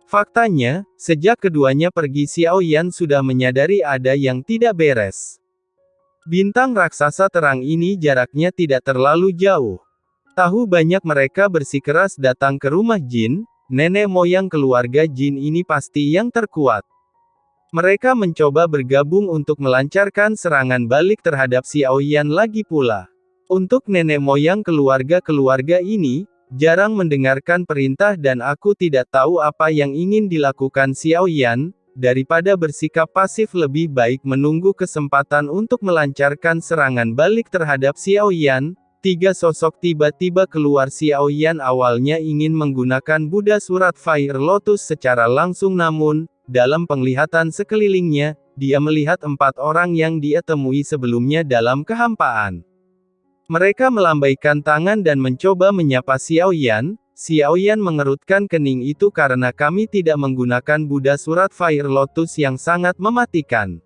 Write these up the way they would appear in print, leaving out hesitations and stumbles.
Faktanya, sejak keduanya pergi Xiao Yan sudah menyadari ada yang tidak beres. Bintang raksasa terang ini jaraknya tidak terlalu jauh. Tahu banyak mereka bersikeras datang ke rumah Jin, nenek moyang keluarga Jin ini pasti yang terkuat. Mereka mencoba bergabung untuk melancarkan serangan balik terhadap Xiao Yan lagi pula. Untuk nenek moyang keluarga-keluarga ini, jarang mendengarkan perintah dan aku tidak tahu apa yang ingin dilakukan Xiao Yan, daripada bersikap pasif lebih baik menunggu kesempatan untuk melancarkan serangan balik terhadap Xiao Yan. Tiga sosok tiba-tiba keluar. Xiao Yan awalnya ingin menggunakan Buddha Surat Fire Lotus secara langsung namun, dalam penglihatan sekelilingnya, dia melihat 4 orang yang dia temui sebelumnya dalam kehampaan. Mereka melambaikan tangan dan mencoba menyapa Xiao Yan. Xiao Yan mengerutkan kening itu karena kami tidak menggunakan Buddha Surat Fire Lotus yang sangat mematikan.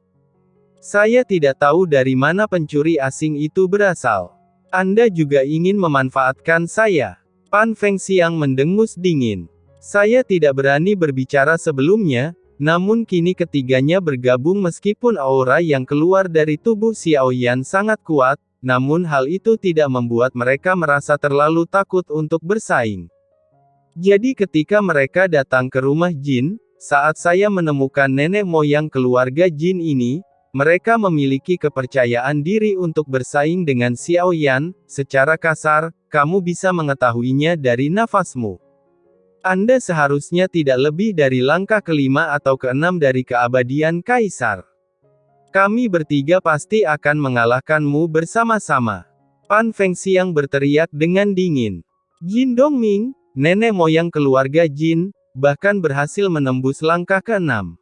Saya tidak tahu dari mana pencuri asing itu berasal. Anda juga ingin memanfaatkan saya. Pan Fengxiang mendengus dingin. Saya tidak berani berbicara sebelumnya, namun kini ketiganya bergabung meskipun aura yang keluar dari tubuh Xiao Yan sangat kuat, namun hal itu tidak membuat mereka merasa terlalu takut untuk bersaing. Jadi ketika mereka datang ke rumah Jin, saat saya menemukan nenek moyang keluarga Jin ini, mereka memiliki kepercayaan diri untuk bersaing dengan Xiao Yan. Secara kasar, kamu bisa mengetahuinya dari nafasmu. Anda seharusnya tidak lebih dari langkah kelima atau keenam dari keabadian Kaisar. Kami bertiga pasti akan mengalahkanmu bersama-sama. Pan Fengxiang berteriak dengan dingin. Jin Dongming, nenek moyang keluarga Jin, bahkan berhasil menembus langkah keenam.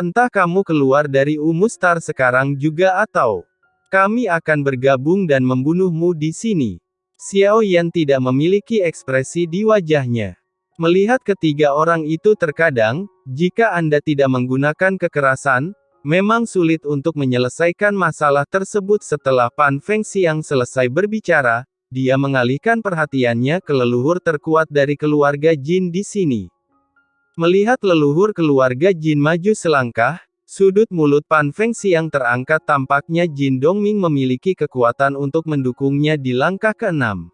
Entah kamu keluar dari Umustar sekarang juga atau kami akan bergabung dan membunuhmu di sini. Xiao Yan tidak memiliki ekspresi di wajahnya. Melihat ketiga orang itu terkadang, jika Anda tidak menggunakan kekerasan, memang sulit untuk menyelesaikan masalah tersebut. Setelah Pan Fengxiang selesai berbicara, dia mengalihkan perhatiannya ke leluhur terkuat dari keluarga Jin di sini. Melihat leluhur keluarga Jin maju selangkah, sudut mulut Pan Fengxiang terangkat. Tampaknya Jin Dongming memiliki kekuatan untuk mendukungnya di langkah keenam.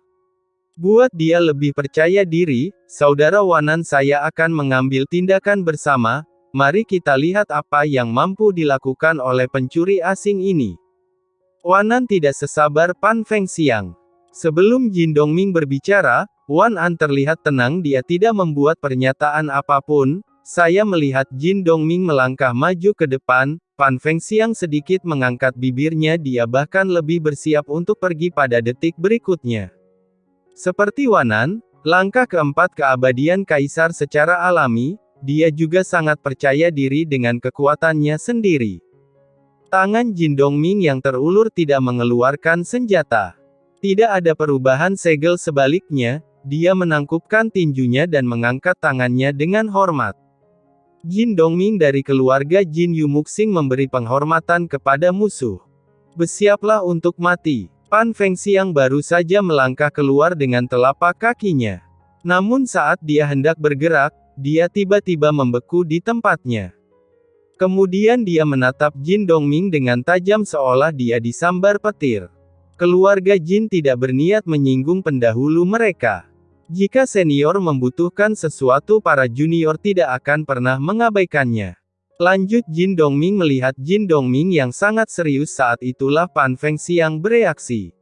Buat dia lebih percaya diri, saudara Wanan, saya akan mengambil tindakan bersama. Mari kita lihat apa yang mampu dilakukan oleh pencuri asing ini. Wanan tidak sesabar Pan Fengxiang. Sebelum Jin Dongming berbicara, Wan An terlihat tenang. Dia tidak membuat pernyataan apapun. Saya melihat Jin Dongming melangkah maju ke depan. Pan Fengxiang sedikit mengangkat bibirnya. Dia bahkan lebih bersiap untuk pergi pada detik berikutnya. Seperti Wan An, langkah keempat keabadian Kaisar secara alami, dia juga sangat percaya diri dengan kekuatannya sendiri. Tangan Jin Dongming yang terulur tidak mengeluarkan senjata. Tidak ada perubahan segel, sebaliknya, dia menangkupkan tinjunya dan mengangkat tangannya dengan hormat. Jin Dongming dari keluarga Jin Yumuxing memberi penghormatan kepada musuh. Bersiaplah untuk mati. Pan Fengxiang baru saja melangkah keluar dengan telapak kakinya. Namun saat dia hendak bergerak, dia tiba-tiba membeku di tempatnya. Kemudian dia menatap Jin Dongming dengan tajam seolah dia disambar petir. Keluarga Jin tidak berniat menyinggung pendahulu mereka. Jika senior membutuhkan sesuatu, para junior tidak akan pernah mengabaikannya. Lanjut Jin Dongming. Melihat Jin Dongming yang sangat serius saat itulah Pan Fengxiang bereaksi.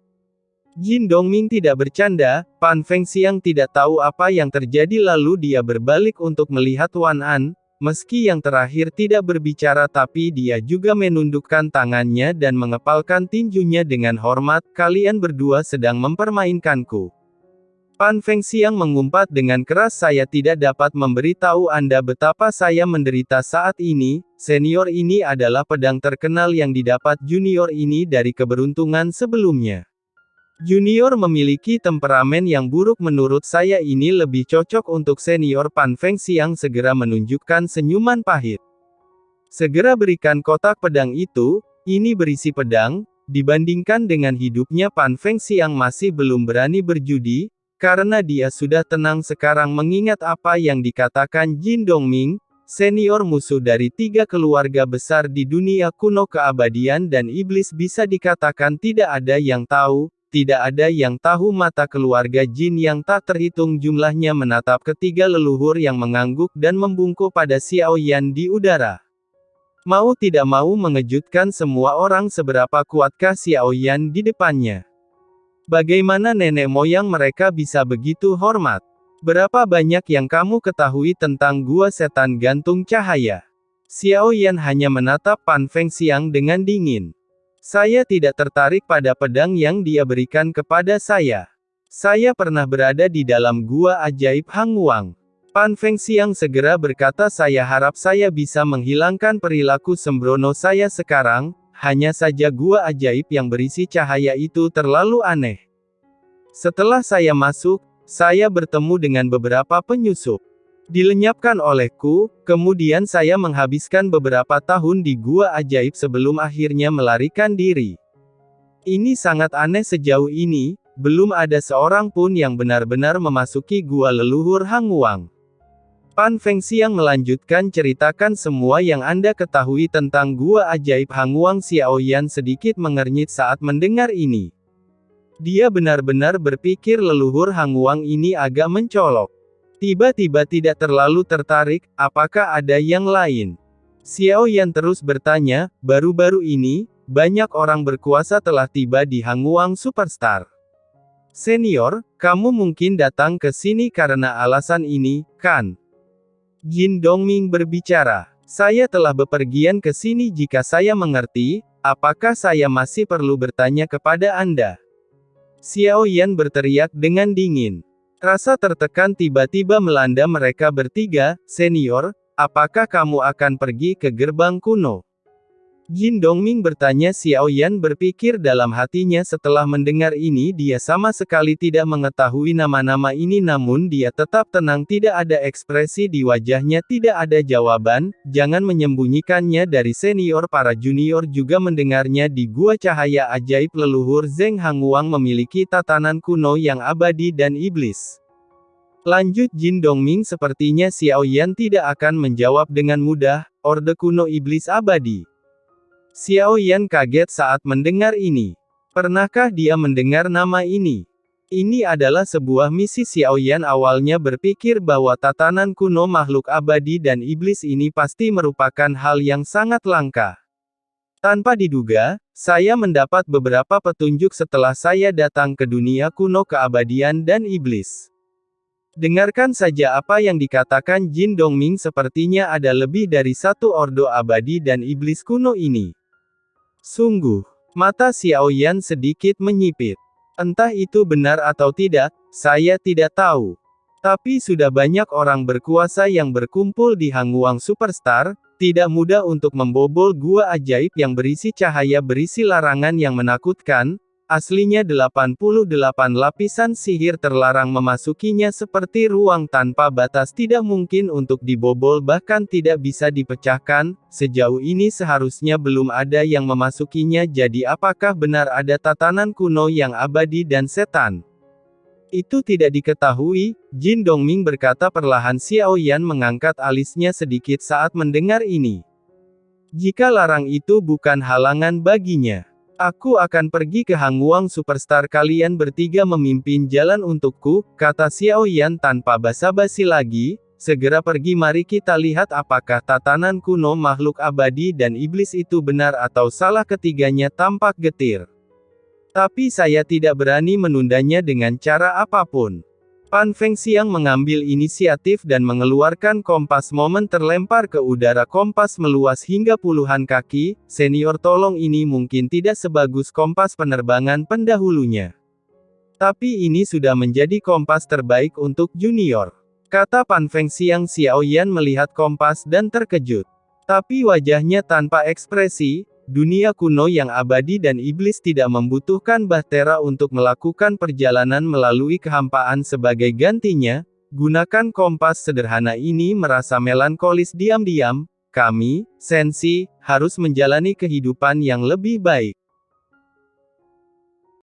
Jin Dongming tidak bercanda. Pan Fengxiang tidak tahu apa yang terjadi lalu dia berbalik untuk melihat Wan An. Meski yang terakhir tidak berbicara tapi dia juga menundukkan tangannya dan mengepalkan tinjunya dengan hormat. Kalian berdua sedang mempermainkanku. Pan Fengxiang mengumpat dengan keras. Saya tidak dapat memberitahu Anda betapa saya menderita saat ini. Senior ini adalah pedang terkenal yang didapat junior ini dari keberuntungan sebelumnya. Junior memiliki temperamen yang buruk. Menurut saya ini lebih cocok untuk senior. Pan Fengxiang segera menunjukkan senyuman pahit. Segera berikan kotak pedang itu, ini berisi pedang. Dibandingkan dengan hidupnya Pan Fengxiang masih belum berani berjudi. Karena dia sudah tenang sekarang mengingat apa yang dikatakan Jin Dongming, senior musuh dari 3 keluarga besar di dunia kuno keabadian dan iblis bisa dikatakan tidak ada yang tahu. Tidak ada yang tahu. Mata keluarga Jin yang tak terhitung jumlahnya menatap ketiga leluhur yang mengangguk dan membungkuk pada Xiao Yan di udara. Mau tidak mau mengejutkan semua orang seberapa kuatkah Xiao Yan di depannya. Bagaimana nenek moyang mereka bisa begitu hormat? Berapa banyak yang kamu ketahui tentang gua setan gantung cahaya? Xiao Yan hanya menatap Pan Fengxiang dengan dingin. Saya tidak tertarik pada pedang yang dia berikan kepada saya. Saya pernah berada di dalam gua ajaib Hangwang. Pan Fengxiang segera berkata, saya harap saya bisa menghilangkan perilaku sembrono saya sekarang, hanya saja gua ajaib yang berisi cahaya itu terlalu aneh. Setelah saya masuk, saya bertemu dengan beberapa penyusup. Dilenyapkan olehku, kemudian saya menghabiskan beberapa tahun di gua ajaib sebelum akhirnya melarikan diri. Ini sangat aneh sejauh ini, belum ada seorang pun yang benar-benar memasuki gua leluhur Hangwang. Pan Fengxiang melanjutkan, ceritakan semua yang Anda ketahui tentang gua ajaib Hangwang. Xiao Yan sedikit mengernyit saat mendengar ini. Dia benar-benar berpikir leluhur Hangwang ini agak mencolok. Tiba-tiba tidak terlalu tertarik, apakah ada yang lain? Xiao Yan terus bertanya, baru-baru ini, banyak orang berkuasa telah tiba di Hangwang Superstar. Senior, kamu mungkin datang ke sini karena alasan ini, kan? Jin Dongming berbicara. Saya telah bepergian ke sini. Jika saya mengerti, apakah saya masih perlu bertanya kepada Anda? Xiao Yan berteriak dengan dingin. Rasa tertekan tiba-tiba melanda mereka bertiga. Senior, apakah kamu akan pergi ke gerbang kuno? Jin Dongming bertanya. Xiao Yan berpikir dalam hatinya setelah mendengar ini dia sama sekali tidak mengetahui nama-nama ini namun dia tetap tenang, tidak ada ekspresi di wajahnya, tidak ada jawaban, jangan menyembunyikannya dari senior. Para junior juga mendengarnya. Di gua cahaya ajaib leluhur Zheng Hangwang memiliki tatanan kuno yang abadi dan iblis. Lanjut Jin Dongming, sepertinya Xiao Yan tidak akan menjawab dengan mudah, orde kuno iblis abadi. Xiao Yan kaget saat mendengar ini. Pernahkah dia mendengar nama ini? Ini adalah sebuah misi. Xiao Yan awalnya berpikir bahwa tatanan kuno makhluk abadi dan iblis ini pasti merupakan hal yang sangat langka. Tanpa diduga, saya mendapat beberapa petunjuk setelah saya datang ke dunia kuno keabadian dan iblis. Dengarkan saja apa yang dikatakan Jin Dongming, sepertinya ada lebih dari satu ordo abadi dan iblis kuno ini. Sungguh, mata Xiao Yan sedikit menyipit. Entah itu benar atau tidak, saya tidak tahu. Tapi sudah banyak orang berkuasa yang berkumpul di Hangwang Superstar, tidak mudah untuk membobol gua ajaib yang berisi cahaya berisi larangan yang menakutkan. Aslinya 88 lapisan sihir terlarang memasukinya seperti ruang tanpa batas, tidak mungkin untuk dibobol bahkan tidak bisa dipecahkan. Sejauh ini seharusnya belum ada yang memasukinya. Jadi apakah benar ada tatanan kuno yang abadi dan setan? Itu tidak diketahui, Jin Dongming berkata perlahan. Xiao Yan mengangkat alisnya sedikit saat mendengar ini. Jika larang itu bukan halangan baginya, aku akan pergi ke Hangwang Superstar. Kalian bertiga memimpin jalan untukku, kata Xiao Yan tanpa basa-basi lagi. Segera pergi, mari kita lihat apakah tatanan kuno makhluk abadi dan iblis itu benar atau salah. Ketiganya tampak getir. Tapi saya tidak berani menundanya dengan cara apapun. Pan Fengxiang mengambil inisiatif dan mengeluarkan kompas. Momen terlempar ke udara, kompas meluas hingga puluhan kaki. Senior, tolong, ini mungkin tidak sebagus kompas penerbangan pendahulunya. Tapi ini sudah menjadi kompas terbaik untuk junior, kata Pan Fengxiang. Xiao Yan melihat kompas dan terkejut. Tapi wajahnya tanpa ekspresi. Dunia kuno yang abadi dan iblis tidak membutuhkan bahtera untuk melakukan perjalanan melalui kehampaan. Sebagai gantinya, gunakan kompas sederhana ini. Merasa melankolis diam-diam, kami, Sensi, harus menjalani kehidupan yang lebih baik.